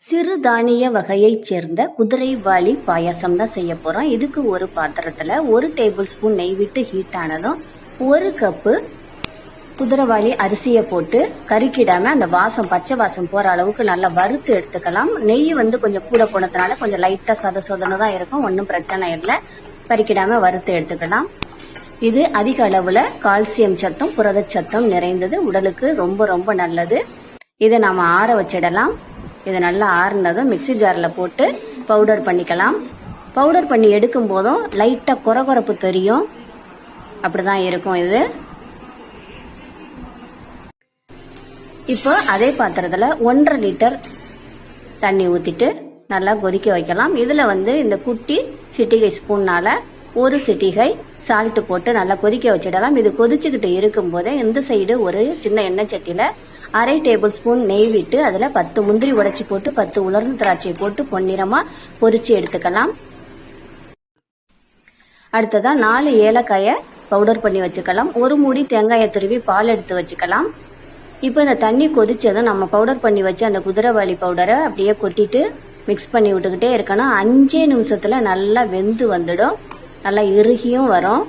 சிறுதானிய வகையைச் சேர்ந்த குதிரைவாலி பாயாசம் தான் செய்ய போகிறோம். இதுக்கு ஒரு பாத்திரத்தில் 1 டேபிள் ஸ்பூன் நெய் விட்டு ஹீட் ஆனதும் 1 கப்பு குதிரைவாலி அரிசியை போட்டு கருக்கிடாமல் அந்த வாசம் பச்சை வாசம் போகிற அளவுக்கு நல்லா வறுத்து எடுத்துக்கலாம். நெய் கொஞ்சம் கூட போனதுனால கொஞ்சம் லைட்டாக சதசோதனை தான் இருக்கும், ஒன்றும் பிரச்சனை இல்லை. கருக்கிடாமல் வறுத்து எடுத்துக்கலாம். இது அதிக அளவில் கால்சியம் சத்தும் புரதச்சத்தும் நிறைந்தது, உடலுக்கு ரொம்ப ரொம்ப நல்லது. இதை நாம் ஆற வச்சிடலாம். இது நல்லா ஆறுனதும் மிக்சி ஜாரில் போட்டு பவுடர் பண்ணிக்கலாம். பவுடர் பண்ணி எடுக்கும் போதும் லைட்டாக குறகுறப்பு தெரியும், அப்படி தான் இருக்கும் இது. இப்போ அதே பாத்திரத்தில் 1.5 லிட்டர் தண்ணி ஊற்றிட்டு நல்லா கொதிக்க வைக்கலாம். இதில் இந்த குட்டி சிட்டிகை ஸ்பூன்னால் 1 சிட்டிகை சால்ட்டு போட்டு நல்லா கொதிக்க வச்சிடலாம். இது கொதிச்சுக்கிட்டு இருக்கும்போதே இந்த சைடு ஒரு சின்ன எண்ணெய் சட்டியில் 1/2 டேபிள் ஸ்பூன் நெய் விட்டு அதில் 10 முந்திரி உடைச்சி போட்டு 10 உலர்ந்த திராட்சையை போட்டு பொன்னிறமாக பொரிச்சு எடுத்துக்கலாம். அடுத்ததாக 4 ஏலக்காயை பவுடர் பண்ணி வச்சுக்கலாம். 1 மூடி தேங்காயை துருவி பால் எடுத்து வச்சுக்கலாம். இப்போ இந்த தண்ணி கொதிச்சதும் நம்ம பவுடர் பண்ணி வச்சு அந்த குதிரைவாலி பவுடரை அப்படியே கொட்டிட்டு மிக்ஸ் பண்ணி விட்டுக்கிட்டே இருக்கணும். 5 நிமிஷத்தில் நல்லா வெந்து வந்துடும், நல்லா இறுகியும் வரும்.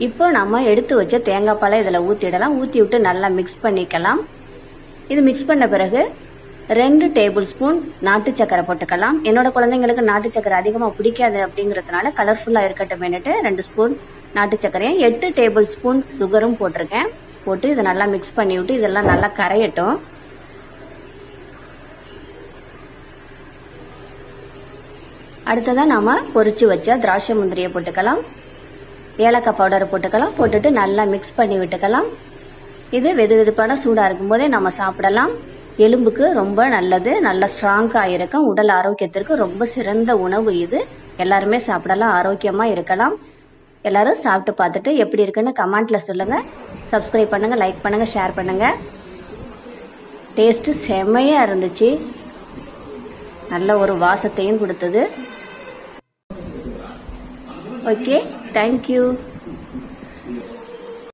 இப்போ நம்ம எடுத்து வச்ச தேங்காய் பாலை இதில் ஊற்றிடலாம். ஊற்றி விட்டு நல்லா மிக்ஸ் பண்ணிக்கலாம். இது மிக்ஸ் பண்ண பிறகு 2 டேபிள் ஸ்பூன் நாட்டு சக்கரை போட்டுக்கலாம். என்னோட குழந்தைங்களுக்கு நாட்டு சக்கரை அதிகமாக பிடிக்காது அப்படிங்கிறதுனால கலர்ஃபுல்லாக இருக்கட்டும் 2 ஸ்பூன் நாட்டு சக்கரையும் 8 டேபிள் ஸ்பூன் சுகரும் போட்டிருக்கேன். போட்டு இதை நல்லா மிக்ஸ் பண்ணி விட்டு இதெல்லாம் நல்லா கரையட்டும். அடுத்ததாக நாம் பொரிச்சு வச்ச திராட்சை முந்திரியை போட்டுக்கலாம். ஏலக்காய் பவுடரை போட்டுக்கலாம். போட்டுட்டு நல்லா மிக்ஸ் பண்ணி விட்டுக்கலாம். இது வெது வெதுப்பான சூடாக இருக்கும்போதே நம்ம சாப்பிடலாம். எலும்புக்கு ரொம்ப நல்லது, நல்ல ஸ்ட்ராங்காக இருக்கும். உடல் ஆரோக்கியத்திற்கு ரொம்ப சிறந்த உணவு இது. எல்லாருமே சாப்பிடலாம், ஆரோக்கியமாக இருக்கலாம். எல்லாரும் சாப்பிட்டு பார்த்துட்டு எப்படி இருக்குன்னு கமெண்ட்ல சொல்லுங்க. சப்ஸ்கிரைப் பண்ணுங்க, லைக் பண்ணுங்க, ஷேர் பண்ணுங்க. டேஸ்ட்டு செம்மையாக இருந்துச்சு, நல்ல ஒரு வாசத்தையும் கொடுத்தது. Okay, thank you.